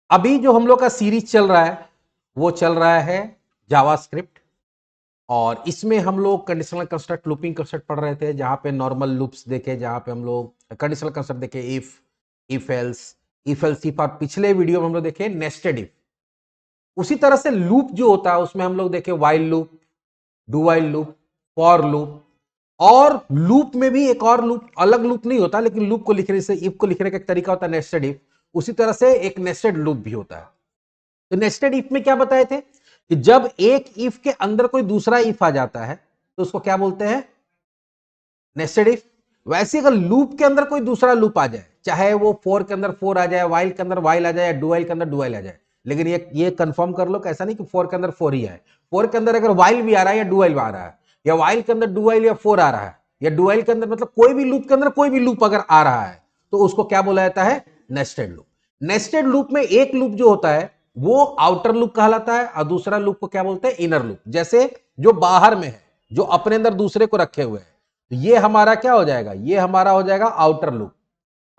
अभी जो हम लोग का सीरीज चल रहा है वो चल रहा है जावास्क्रिप्ट, और इसमें हम लोग कंडीशनल कंस्ट्रक्ट, लूपिंग कंस्ट्रक्ट पढ़ रहे थे, जहां पे नॉर्मल लूप्स देखे, जहां पे हम लोग कंडीशनल कंस्ट्रक्ट देखे, इफ एल्स इफ, और पिछले वीडियो में हम लोग देखे नेस्टेड इफ। उसी तरह से लूप जो होता है उसमें हम लोग देखे while loop, do while loop, for loop, और लूप में भी एक और लूप, अलग लूप नहीं होता लेकिन लूप को लिखने से, इफ को लिखने का एक तरीका होता है नेस्टेड इफ। उसी तरह से एक नेस्टेड लूप भी होता है। तो नेस्टेड इफ में क्या बताए थे कि जब एक इफ के अंदर कोई दूसरा इफ आ जाता है तो उसको क्या बोलते हैं, नेस्टेड इफ। वैसे अगर लूप के अंदर कोई दूसरा लूप आ जाए, चाहे वो फोर के अंदर फोर आ जाए, वाइल के अंदर वाइल आ जाए, डू वाइल के अंदर डू वाइल आ जाए, लेकिन ये कंफर्म कर लो कि ऐसा नहीं कि फोर के अंदर फोर ही है। फोर के अंदर अगर वाइल भी आ रहा है या डू वाइल आ रहा है, या वाइल के अंदर डू वाइल या फोर आ रहा है, या डू वाइल के अंदर, मतलब कोई भी लूप के अंदर कोई भी लूप अगर आ रहा है तो उसको क्या बोला जाता है, नेस्टेड लूप। नेस्टेड लूप में एक लूप जो होता है वो आउटर लूप कहलाता है, और दूसरा लूप को क्या बोलते हैं, इनर लूप। जैसे जो बाहर में है, जो अपने अंदर दूसरे को रखे हुए है, तो ये हमारा क्या हो जाएगा, ये हमारा हो जाएगा आउटर लूप।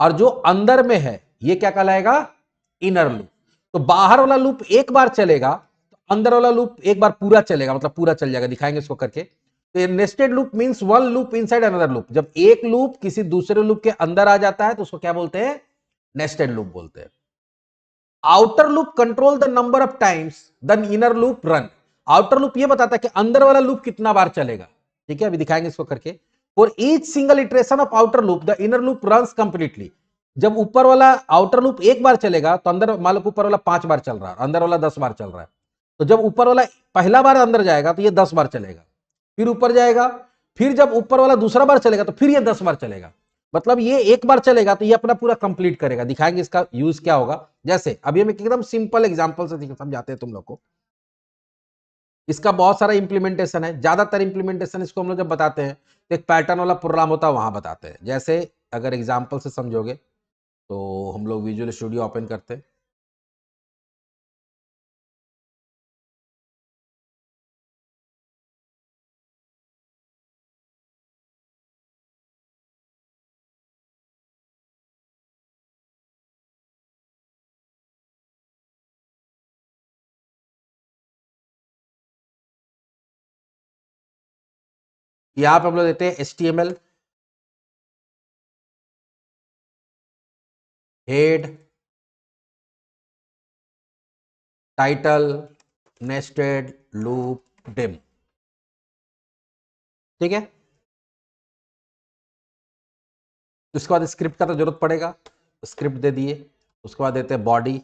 और जो अंदर में है ये क्या कहलाएगा, इनर लूप। तो बाहर वाला लूप एक बार चलेगा तो अंदर वाला लूप एक बार पूरा चलेगा, मतलब पूरा चल जाएगा, दिखाएंगे इसको करके। तो nested loop means one loop inside another loop. जब एक लूप किसी दूसरे लूप के अंदर आ जाता है तो उसको क्या बोलते हैं, नेस्टेड लूप बोलते हैं। Outer loop control the number of times the inner loop run. Outer loop ये बताता है कि अंदर वाला लूप कितना बार चलेगा, ठीक है, अभी दिखाएंगे इसको करके। For each single iteration of outer loop the inner loop runs completely. जब ऊपर वाला आउटर लूप एक बार चलेगा तो अंदर, मान लो ऊपर वाला 5 बार चल रहा है, अंदर वाला 10 बार चल रहा है, तो जब ऊपर वाला पहला बार अंदर जाएगा तो ये 10 बार चलेगा, फिर ऊपर जाएगा, फिर जब ऊपर वाला दूसरा बार चलेगा तो फिर ये 10 बार चलेगा। मतलब ये एक बार चलेगा तो ये अपना पूरा कंप्लीट करेगा। दिखाएंगे इसका यूज क्या होगा। जैसे अभी हम एकदम सिंपल एग्जांपल से समझाते हैं तुम लोग को। इसका बहुत सारा इंप्लीमेंटेशन है, ज्यादातर इंप्लीमेंटेशन इसको हम लोग जब बताते हैं तो एक पैटर्न वाला प्रोग्राम होता है वहां बताते हैं। जैसे अगर एग्जाम्पल से समझोगे तो हम लोग विजुअल स्टूडियो ओपन करते हैं। यहाँ पे हम लोग देते हैं HTML, head, title, nested loop, dim, ठीक है। उसके बाद स्क्रिप्ट का तो जरूरत पड़ेगा, स्क्रिप्ट दे दिए। उसके बाद देते हैं body,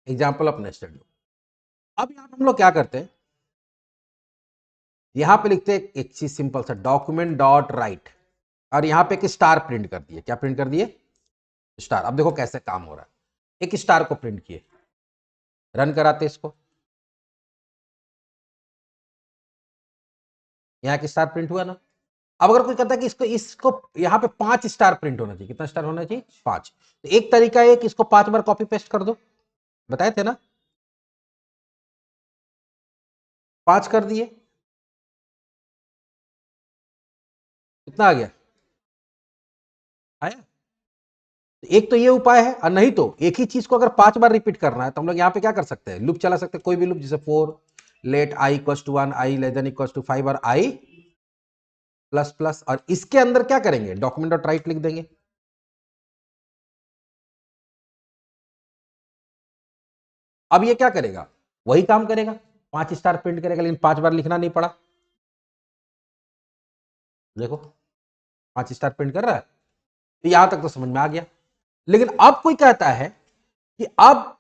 example of nested loop. अब यहाँ पे हम लोग क्या करते हैं, यहाँ पे लिखते हैं एक चीज सिंपल सा, डॉक्यूमेंट डॉट राइट, और यहाँ पे एक स्टार प्रिंट कर दिए। क्या प्रिंट कर दिए, स्टार। अब देखो कैसे काम हो रहा है, एक स्टार को प्रिंट किए, रन कराते इसको, यहाँ एक स्टार प्रिंट हुआ ना। अब अगर कोई कहता है कि इसको इसको यहाँ पे 5 स्टार प्रिंट होना चाहिए, कितना स्टार होना चाहिए, 5, तो एक तरीका है कि इसको 5 बार कॉपी पेस्ट कर दो, बताए थे ना, 5 कर दिए, कितना आ गया, आया। एक तो ये उपाय है, और नहीं तो एक ही चीज को अगर 5 बार रिपीट करना है तो हम लोग यहाँ पे क्या कर सकते हैं, लूप चला सकते हैं, कोई भी लूप, जैसे for let I equals to 1, I less than equals to 5, और आई प्लस प्लस, और इसके अंदर क्या करेंगे, डॉक्यूमेंट डॉट राइट लिख देंगे। अब ये क्या करेगा, वही काम करेगा, 5 स्टार प्रिंट करेगा, लेकिन 5 बार लिखना नहीं पड़ा। देखो 5 स्टार प्रिंट कर रहा है, तो यहां तक तो समझ में आ गया। लेकिन अब कोई कहता है कि अब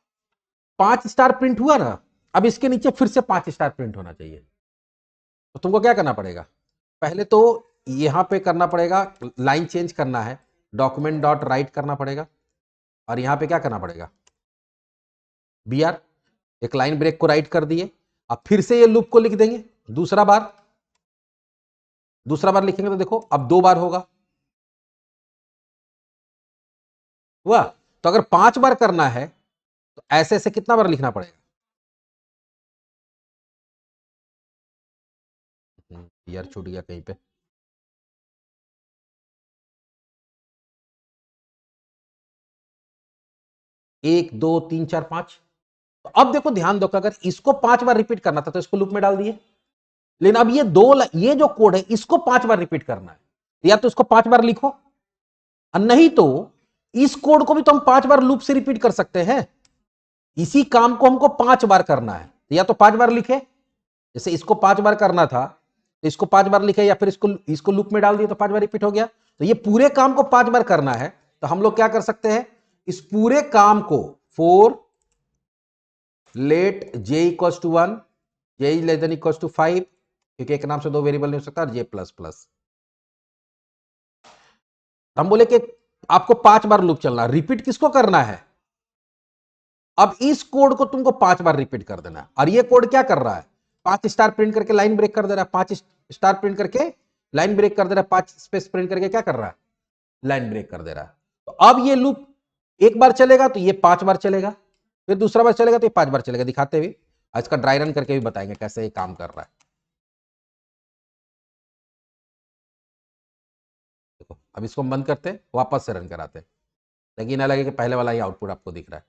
5 स्टार प्रिंट हुआ ना, अब इसके नीचे फिर से 5 स्टार प्रिंट होना चाहिए। तो तुमको क्या करना पड़ेगा, पहले तो यहां पे करना पड़ेगा, लाइन चेंज करना है, डॉक्यूमेंट डॉट राइट करना पड़ेगा, और यहां पे क्या करना पड़ेगा, BR, एक लाइन ब्रेक को राइट कर दिए। अब फिर से ये लूप को लिख देंगे, दूसरा बार, दूसरा बार लिखेंगे तो देखो अब 2 बार होगा, हुआ। तो अगर 5 बार करना है तो ऐसे ऐसे कितना बार लिखना पड़ेगा, यार छूट गया कहीं पे, 1 2 3 4 5। तो अब देखो ध्यान दो कि अगर इसको 5 बार रिपीट करना था तो इसको लूप में डाल दिए, लेकिन अब ये जो कोड है इसको 5 बार रिपीट करना है, या तो इसको 5 बार लिखो, और नहीं तो इस कोड को भी तो हम 5 बार लूप से रिपीट कर सकते हैं। इसी काम को हमको 5 बार करना है, या तो 5 बार लिखे, जैसे इसको 5 बार करना था तो इसको 5 बार लिखे, या फिर इसको लूप में डाल दिए तो 5 बार रिपीट हो गया। तो ये पूरे काम को 5 बार करना है, तो हम लोग क्या कर सकते हैं, इस पूरे काम को for let j equal to 1, j less than equal to 5, क्योंकि एक नाम से दो वेरिएबल नहीं हो सकता, j प्लस प्लस। हम बोले कि आपको 5 बार लूप चलना, रिपीट किसको करना है, अब इस कोड को तुमको 5 बार रिपीट कर देना है। और ये कोड क्या कर रहा है, 5 स्टार प्रिंट करके लाइन ब्रेक कर दे रहा है, 5 स्टार प्रिंट करके लाइन ब्रेक कर दे रहा है, 5 स्पेस प्रिंट करके क्या कर रहा है, लाइन ब्रेक कर दे रहा है। तो अब ये लूप एक बार चलेगा तो ये 5 बार चलेगा, फिर दूसरा बार चलेगा तो ये 5 बार चलेगा, दिखाते हुए आज का ड्राई रन करके भी बताएंगे कैसे ये काम कर रहा है। देखो अब इसको हम बंद करते हैं, वापस से रन कराते हैं, लेकिन ना लगे कि पहले वाला ही आउटपुट आपको दिख रहा है।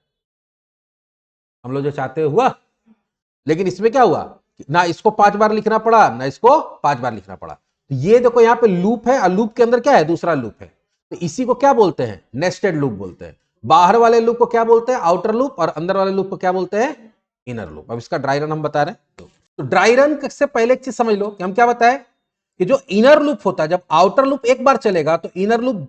हम लोग जो चाहते हुआ, लेकिन इसमें क्या हुआ, ना इसको 5 बार लिखना पड़ा, ना इसको 5 बार लिखना पड़ा। तो ये देखो यहाँ पे लूप है, और लूप के अंदर क्या है, दूसरा लूप है, तो इसी को क्या बोलते हैं, नेस्टेड लूप बोलते हैं। बाहर वाले लूप को क्या बोलते हैं, आउटर लूप, और अंदर वाले लूप को क्या बोलते हैं, इनर लूप। अब इसका ड्राई रन हम बता रहे हैं। तो ड्राई रन से पहले एक चीज समझ लो कि हम क्या बताए, कि जो इनर लूप होता है, जब आउटर लूप एक बार चलेगा तो इनर लूप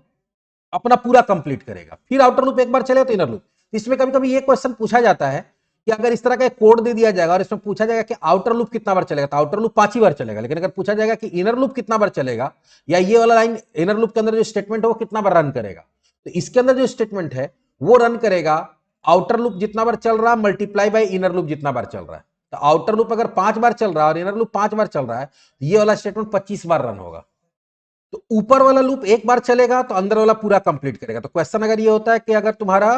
अपना पूरा कंप्लीट करेगा, फिर आउटर लूप एक बार चलेगा तो इनर लूप। इसमें कभी कभी ये क्वेश्चन पूछा जाता है कि अगर इस तरह का कोड दे दिया जाएगा और इसमें पूछा जाएगा कि आउटर लूप कितना बार चलेगा, तो आउटर लूप 5 ही बार चलेगा, लेकिन अगर पूछा जाएगा कि इनर लूप कितना बार चलेगा, या ये वाला लाइन इनर लूप के अंदर जो स्टेटमेंट है वो कितना बार रन करेगा, तो इसके अंदर जो स्टेटमेंट है वो रन करेगा आउटर लूप जितना बार चल रहा है मल्टीप्लाई बाय इनर लूप जितना बार चल रहा है। तो आउटर लूप अगर 5 बार चल रहा है और इनर लूप 5 बार चल रहा है, तो ये वाला स्टेटमेंट 25 बार रन होगा। तो ऊपर वाला लूप एक बार चलेगा तो अंदर वाला पूरा कंप्लीट करेगा। तो क्वेश्चन अगर ये होता है कि अगर तुम्हारा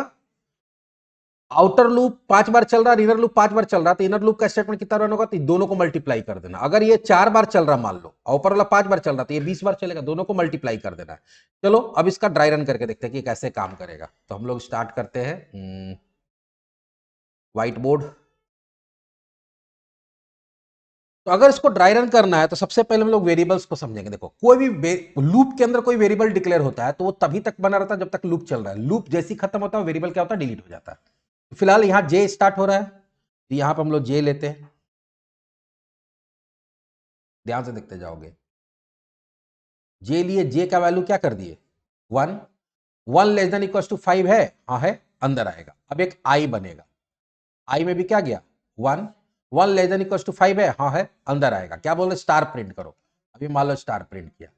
आउटर लूप 5 बार चल रहा है, इनर लूप 5 बार चल रहा है, तो इनर लूप का स्टेटमेंट कितना रन होगा, तो दोनों को मल्टीप्लाई कर देना। अगर ये 4 बार चल रहा मान लो, ऊपर वाला 5 बार चल रहा, तो ये 20 बार चलेगा, दोनों को मल्टीप्लाई कर देना है। चलो अब इसका ड्राई रन करके देखते हैं कि कैसे काम करेगा। तो हम लोग स्टार्ट करते हैं व्हाइट बोर्ड। तो अगर इसको ड्राई रन करना है तो सबसे पहले हम लोग वेरिएबल्स को समझेंगे। देखो कोई भी लूप के अंदर कोई वेरिएबल डिक्लेयर होता है तो वो तभी तक बना रहता है जब तक लूप चल रहा है। लूप जैसे ही खत्म होता है वेरिएबल क्या होता है, डिलीट हो जाता है। तो फिलहाल यहाँ जे स्टार्ट हो रहा है, तो यहाँ पर हम लोग जे लेते हैं, ध्यान से देखते जाओगे। जे लिए, जे का वैल्यू क्या कर दिए 1, 1 लेस देन इक्वल टू 5 है, हाँ है, अंदर आएगा। अब एक आई बनेगा, आई में भी क्या गया 1, 1 लेस देन इक्वल टू 5 है, हाँ है, अंदर आएगा। क्या बोल रहे, स्टार प्रिंट करो। अभी मान लो स्टार प्रिंट किया,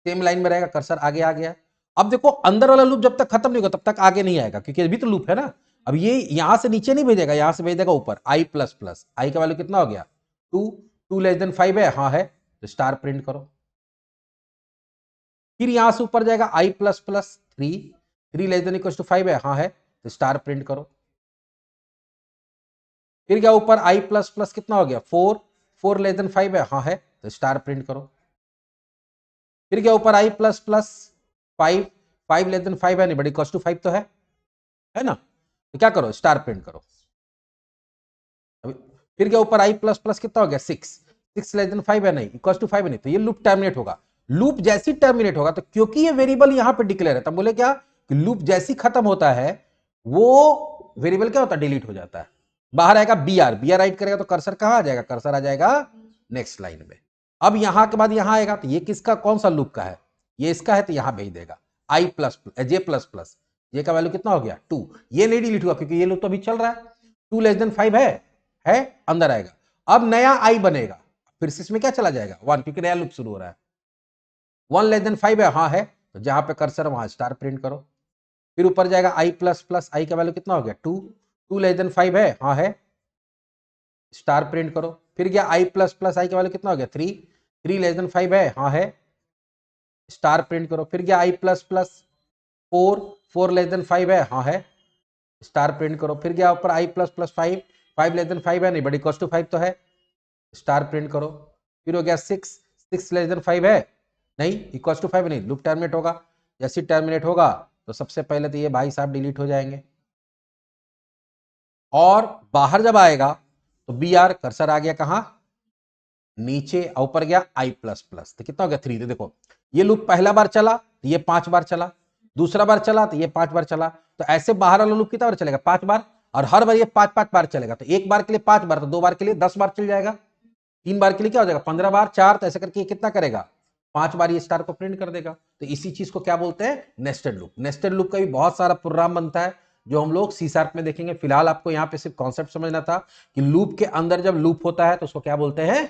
सेम लाइन में रहेगा, कर्सर आगे आ गया। अब देखो अंदर वाला लूप जब तक खत्म नहीं होगा तब तक आगे नहीं आएगा, क्योंकि अभी तो लूप है ना। अब ये यहां से नीचे नहीं भेजेगा, यहां से भेज देगा ऊपर, आई प्लस प्लस, आई का वैल्यू कितना हो गया 2, 2 लेस देन 5 है, हाँ है, तो स्टार प्रिंट करो। फिर यहां से ऊपर जाएगा I plus plus 3, 3 less than equal to 5 है, हाँ है, तो स्टार प्रिंट करो। फिर क्या ऊपर आई प्लस प्लस कितना हो गया 4, 4 लेस देन 5 है, हाँ है, तो स्टार प्रिंट करो। फिर क्या ऊपर आई प्लस प्लस 5, 5 लेस देन 5 है नहीं, बट इक्वल टू 5 तो है ना, तो क्या करो स्टार प्रिंट करो। अभी फिर क्या ऊपर आई प्लस प्लस कितना हो गया 6, 6 लेस देन 5 है नहीं, इक्वल टू 5 नहीं, तो ये लूप टर्मिनेट होगा। लूप जैसी टर्मिनेट होगा, तो क्योंकि ये वेरिएबल यहां पे डिक्लेयर है, तब बोले क्या कि लूप जैसी खत्म होता है वो वेरिएबल क्या होता है, डिलीट हो जाता है। बाहर आएगा B R, B R write करेगा तो कर्सर कहां आ जाएगा, कर्सर आ जाएगा नेक्स्ट लाइन में। अब यहां के बाद यहां आएगा, तो ये किसका कौन सा लूप का है, ये इसका है, तो यहां भेज देगा आई प्लस जे प्लस प्लस, जे का वैल्यू कितना हो गया 2, ये नहीं डिलीट हुआ क्योंकि ये लूप तो अभी चल रहा है। 2 लेस देन 5 है, अंदर आएगा। अब नया आई बनेगा, फिर से इसमें क्या चला जाएगा 1, क्योंकि नया लूप शुरू हो रहा है। 1 लेस देन 5 है, हाँ है, तो जहां पे कर्सर वहां स्टार प्रिंट करो। फिर ऊपर जाएगा आई प्लस प्लस, आई का वैल्यू कितना हो गया 2, 2 लेस देन 5 है, हाँ है, स्टार प्रिंट करो। फिर गया आई प्लस प्लस, आई का वैल्यू कितना हो गया 3, 3 लेस देन 5 है, हाँ है, स्टार प्रिंट करो। फिर गया आई प्लस प्लस 4, 4 लेस देन 5 है, हाँ है, स्टार प्रिंट करो। फिर गया ऊपर आई प्लस प्लस 5, 5 लेस देन 5 है नहीं, बट इक्वल टू 5 तो है, स्टार प्रिंट करो। फिर हो गया 6, 6 लेस देन 5 है नहीं, इक्वल टू 5 नहीं, लूप टर्मिनेट होगा। जैसे टर्मिनेट होगा तो सबसे पहले तो ये भाई साहब डिलीट हो जाएंगे। और बाहर जब आएगा तो बी आर, कर्सर आ गया कहां, नीचे, ऊपर गया आई प्लस प्लस, तो कितना हो गया 3। देखो ये लूप पहला बार चला तो ये 5 बार चला, दूसरा बार चला तो ये 5 बार चला, तो ऐसे बाहर वाला लूप कितना बार चलेगा, 5 बार, और हर बार ये 5 बार चलेगा, तो एक बार के लिए 5 बार, तो 2 बार के लिए 10 बार चल जाएगा, 3 बार के लिए क्या हो जाएगा 15 बार, 4, तो ऐसे करके ये कितना करेगा 5 बार ये स्टार को प्रिंट कर देगा। तो इसी चीज को क्या बोलते हैं, नेस्टेड लूप। नेस्टेड लूप का भी बहुत सारा प्रोग्राम बनता है जो हम लोग सी शार्प में देखेंगे। फिलहाल आपको यहाँ पे सिर्फ कॉन्सेप्ट समझना था कि लूप के अंदर जब लूप होता है तो उसको क्या बोलते हैं,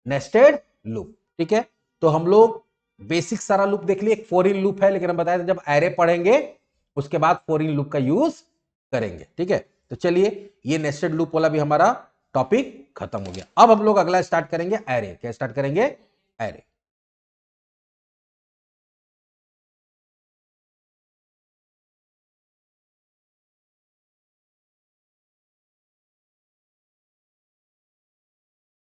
नेस्टेड लूप। ठीक है, तो हम लोग बेसिक सारा लूप देख लिए। एक फॉर इन लूप है, लेकिन हम बताए थे जब एरे पढ़ेंगे उसके बाद फॉर इन लूप का यूज करेंगे। ठीक है, तो चलिए ये नेस्टेड लूप वाला भी हमारा टॉपिक खत्म हो गया। अब हम लोग अगला स्टार्ट करेंगे एरे। क्या स्टार्ट करेंगे, एरे।